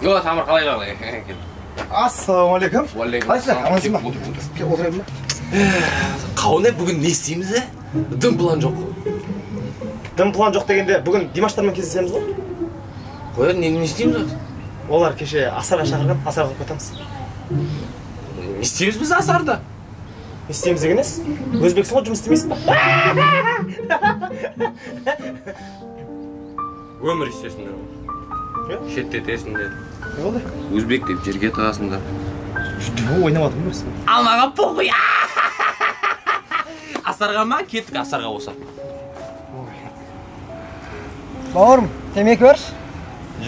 Yo, Tamir qalay yo'qlar. Assalomu alaykum. Va alaykum. Qaysizlar? Amansiz mi? O'tiraymi? Qavne bugun ne isteymiz-a? Dim plan yo'q. Dim plan yo'q deganda bugun Dimashlardan kesishamiz-ku. Qo'y, ne isteymiz? Ular kecha Asarga chaqirgan, Asarga qilib ketamiz. Ne isteymiz biz Asarda? İsteyimiz degeniz? O'zbekistonga жұмыс istemaysizmi? Өмір istesindер. Шетте тесіндер. Ne oldu? Өзбек деп жерге тағасындар. Bu oynamadım biliyorsun. Almağa pokуй. Asarga mı? Kettik Asarga olsa. Baurum, temeki ver.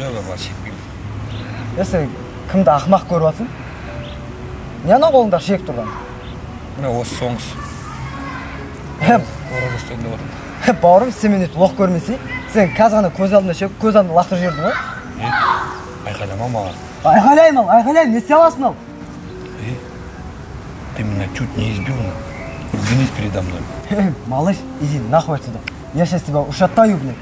Yok baba çekmeyeyim. Ya sen kimde ahmak görüyorsun? Niye ana kolunda şek durgan? Ne o songs. Hep Orada üstünde var. Baurum, sen beni loq görmesi. Sen kazanı göz aldığında şek, göz aldığında laktır jerdin o. Aykalamam ama. Aykalayım, ne sevasın al? Ты меня чуть не избил, извинись передо мной. Малыш, иди нахуй отсюда. Я сейчас тебя ушатаю, блядь.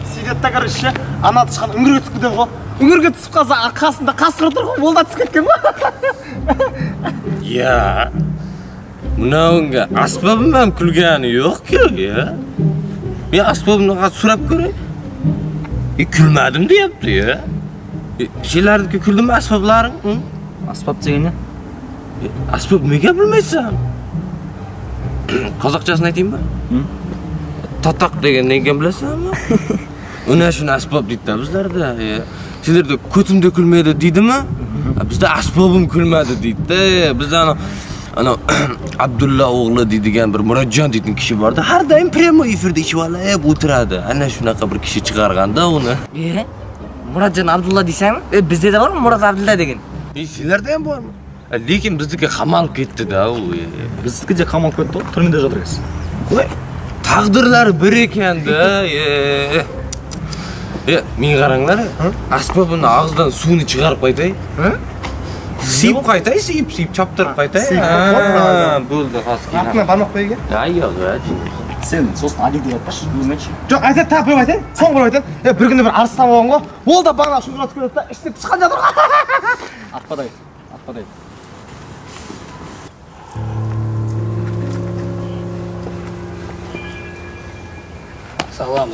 Сидетті қарышы, ана тышқан үңгірге түсіп кеткен ғой. Үңгірге түсіп қалса, арқасында қасқыр тұр ғой, ол да түсіп кеткен ба? Ya, mınavınga asbabım hem külgeni yok ki ya. Ben asbabımla surap göreyim. Külmedim de yaptı ya. Şeylerdeki küldün mü asbabların? Asbab degeni? Asbab nega bilmaysan? Qozaqchasini aytaymi? Tatak degan nega bilasanmi? Ona shuni asbab deydi bizlarda. Sizlarda ko'tim dökülmedi deydimi? Bizda asbabim kulmadi deydi. Bizda ana Abdulla oğlu deydigan bir Murodjon degan kishi borda, har doim premo efirda ichib olib o'tiradi. Ana shunaqa bir kishi chiqarganda uni. Murodjon Abdulla deysangmi? Bizda da bormi Murod Abdulla degan? Sizlarda ham bormi? Lekin bizniki qamalib ketdi-da u. Bizniki qamalib ketdi, turmada o'tirasiz. Qo'y. Taqdirlari bir ekanda. Men qaranglar, asbobini og'zidan suvni chiqarib qo'yday. Siyib qo'yday, siyib choptirib qo'yday. Bo'ldi, hozir. Aqlına barmoq qo'yga. Yo'q, Sen so'sni Ali deb aytbash, o'zingchi. Yo'q, aytib tap qo'yib aytay. So'ng qo'yib aytay. Bir kunda bir arslan bo'lgango, bo'ldi bana shuni otib ketdi, ishni chiqqan jadir. Atpaday. Салам.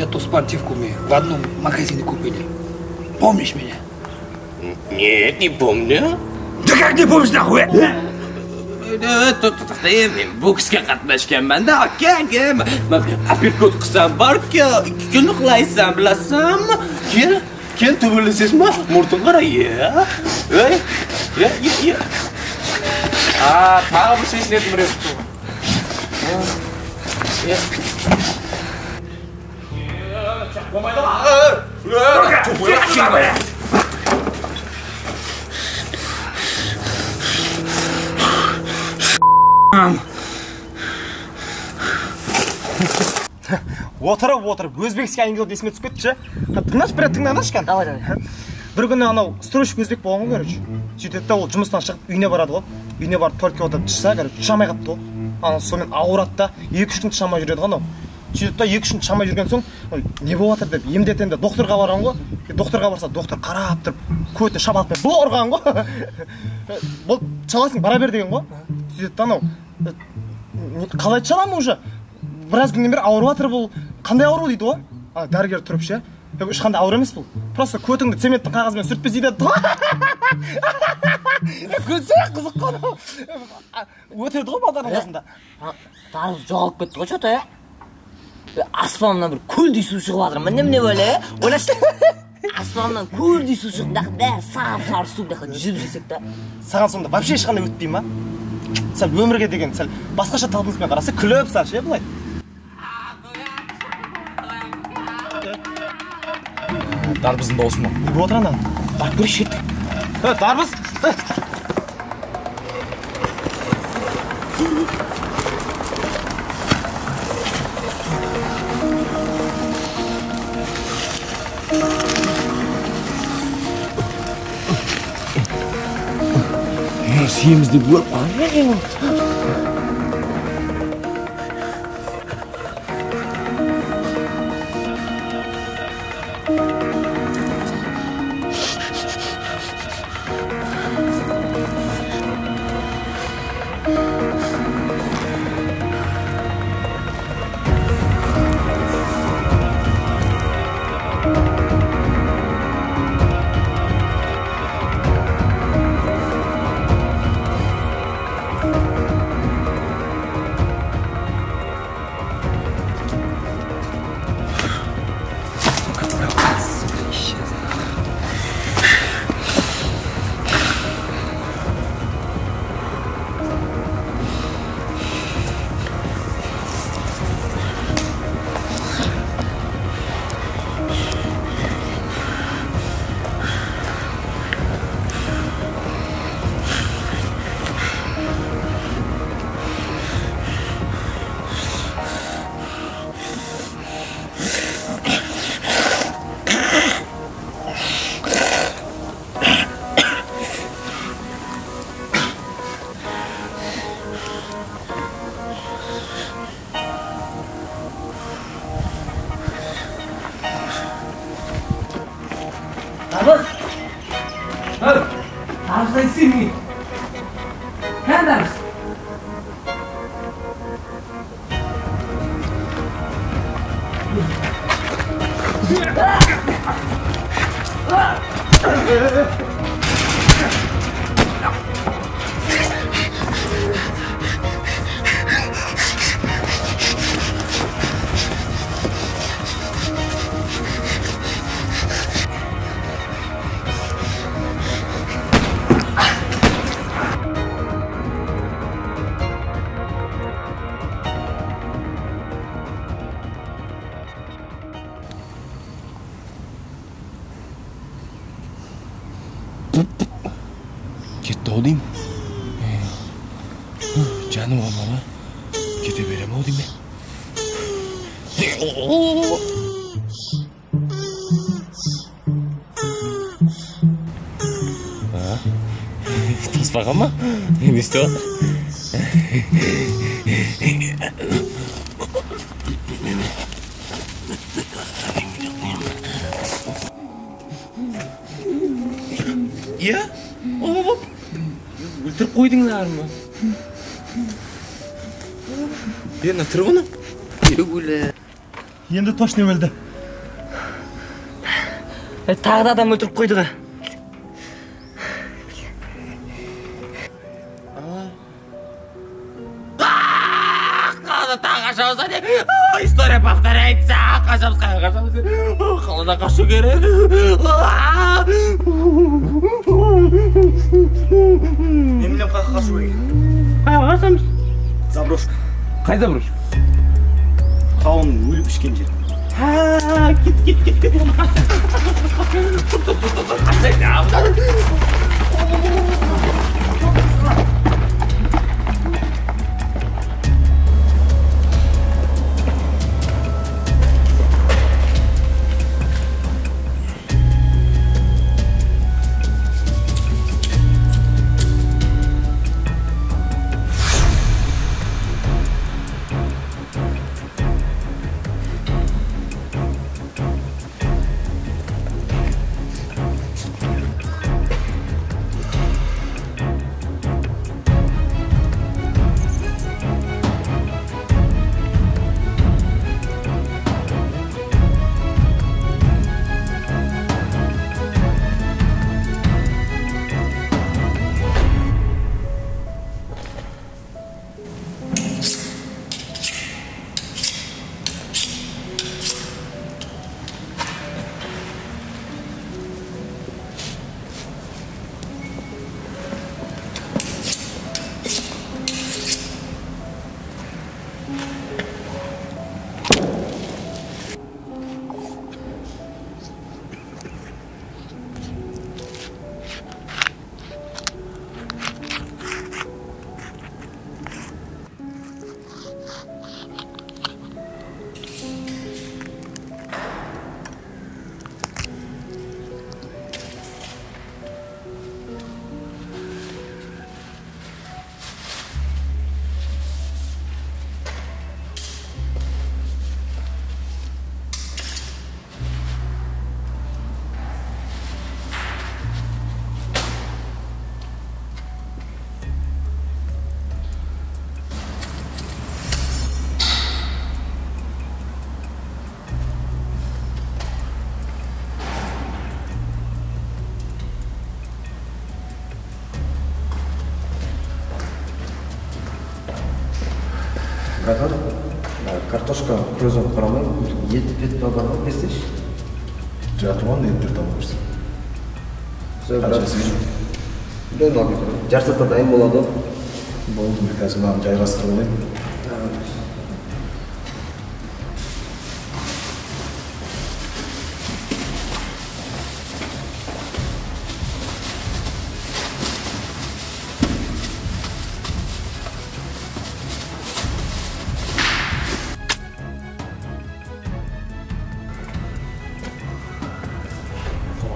Эту спортивку мы в одном магазине купили. Помнишь меня? Нет, не помню. Да как не помнишь, нахуй? Men boksga qatnashganman-da, aka. Men apperkot qilsam bor-ku, 2 kun uxlaysan, bilasanmi? Kel tubilasizmi? Murtun qara, ya. Ey, ya. Tag'in bir şey etmiryapti. O'tirib, o'zbekcha anglizcha esime tushib ketdi-chi. Tinglash ekan. Давай. Bir kuni anau stroyщик o'zbek bo'lgan ko'rchi. Сөйтеді ол жұмыстан шығып үйіне барады ғой. Үйіне барып туалетке отырып шықса, шамай қапты ғой. Ана сонымен ауырады да 2-3 күн шамай жүреді ғой анау. Сөйтеді да 2-3 күн шамай жүрген соң, не болып жатыр деп емдетемін деп докторға барған ғой. Докторға барса, доктор қарап тұрып, көтіне шабалып бұл ұрған ғой. Бұл шаласың бара бер деген ғой. Сөйтеді да анау қалай шаламын уже? Біраз күннен бері ауырып жатыр бұл. Қандай ауру дейді ғой? Дәрігер тұрып ше. Ешқандай ауыр емес бұл. Просто көтіңді цементтің қағазымен сүртпе дейді. Күлсе қызық қой. Өтерді ғой балдардың арасында. Тарыз жоғалып кетті ғой что-то, аспаннан бір көлдей су шығып жатыр. Міне böyle. Ойлашы. Аспаннан көлдей су шығып, бәрі сары су жүзіп жүрсек та. Саған сонда вообще ешқандай өтпей ма? Сәл өмірге деген сәл басқаша талпыныспен қараса күліп сәл ше былай. Дарбыздың дауысы ма? Үйге отыр ана. Барып көрейікші еді. Дарбыз! Сиеміз деп өліп Darız! Darız isim mi? Hem Darız? Canım olmama. Kete berem o deme. Tasbaq ama? Ne istiyor? Ya? Hop. O'ltirib qo'ydinglarmi? Endi turg'ini. Yurib Endi tosh ne bo'ldi? Tag'da adam o'tirib qo'ydi-ku. История повторяется. Қашамыз. Қаладан қашу керек. Men bilan qayerga qarshi bo'ling? Qayerga qasamiz? Zabroshka. Қай заброш? Qavun o'lib ishgan yer. Ha, git. Братан, картошка көзін құрамай, еті пет бабарға берсеш? Жатырман еттер табы берсін. Қаншасы беріп? Дайын алып кетір. Жарсатта дайын болады. Болды, мен қазір маған жайғастырып алайын.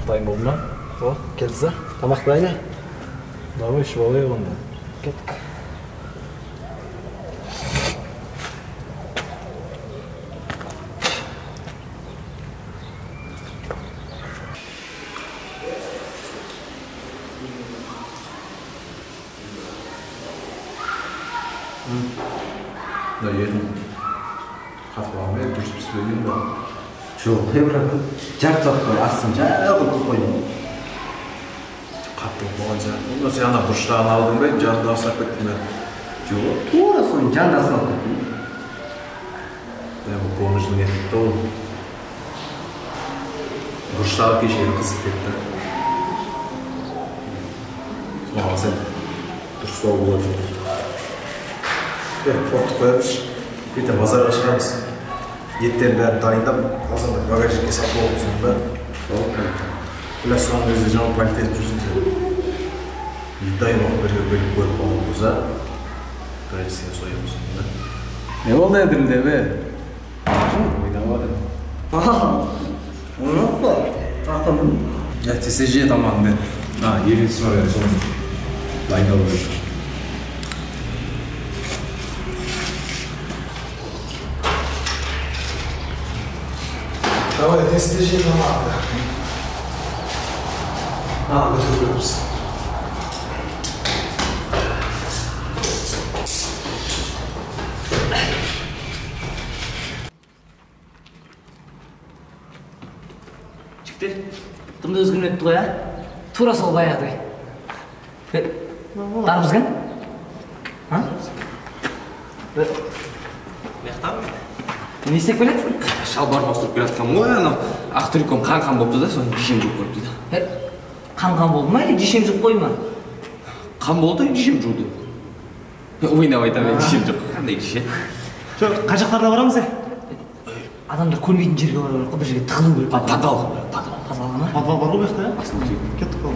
Dayım oldu mu? О, келді. Тамақ дайын. Давай ішіп алайық онда. Кеттік. Да, едім. Қатпағымен дұрыс піспеген ба? Жоқ, братан. Жарты сағат бойы астын жағы қойып қойдым. Қатты болған сияқты. Онда сен ана бұрыштағын алдың ба, жанында асырап кеттің бе? Жоқ, тура соның жанында асырап кеттім. Бұл помыждың етті ол. Бұрыштағы кешегі қызып кетті. Соған сен дұрыстау болады. Форты қоямыз. Ертең базарға шығамыз. Еттерін бәрін дайындап, азанда багажникке сатып алып түсін ба? Біләс соның өзі жаңа пальто етіп жүрсің сен. Дайын уақыт бірге бөліп қойып қалуымыз, а? Birinci seni soyuyorsun. Ne oldu Edil'de be? Oynamadım. Unutma. Aklım. Ya TSC tamam ben. Ha, yeni soruyor son. Line olur. Давай, TSC tamam. Ha, götürüyoruz. Жігіттер, дымды өзгермепті ғой, тура сол баяғыдай. Дарымыз кім? Не істеп келеді? Шалбарым ауыстырып келатқам ғой, анау ақ триком қан болыпты да, соны жешем жуып қойыпты да. Қан болды ма, или жешем жоқ қой ма? Қан болды, жешем жуды. Ойнап айтамын, жешем жоқ. Қандай жеше? Қай жақтарда барамыз? Адамдар көрмейтін жерге бару керек, бір жерге тығылу керек. Подвал. Подвалға ма? Подвал бар ғой бұл жақта, иә? Кеттік қой.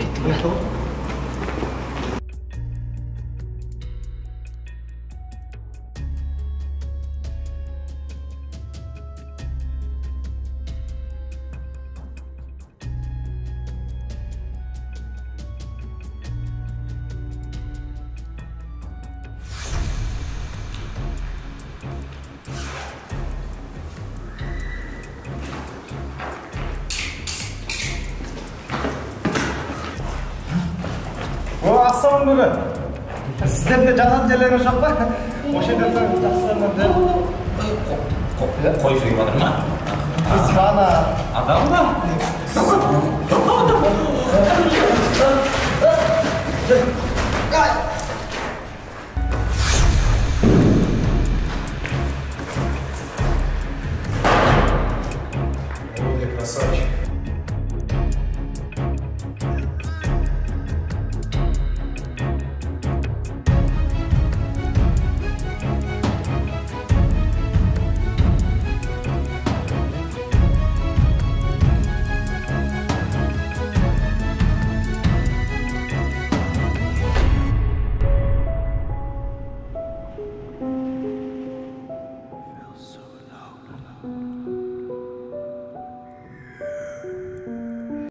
Ассалаумағалейкум бүгін. Сіздерде жататын жерлеріңіз жоқ па? Осы жерде жақсылармын. Қой сөйіп жатыр ма? Біз ғана Адам ба?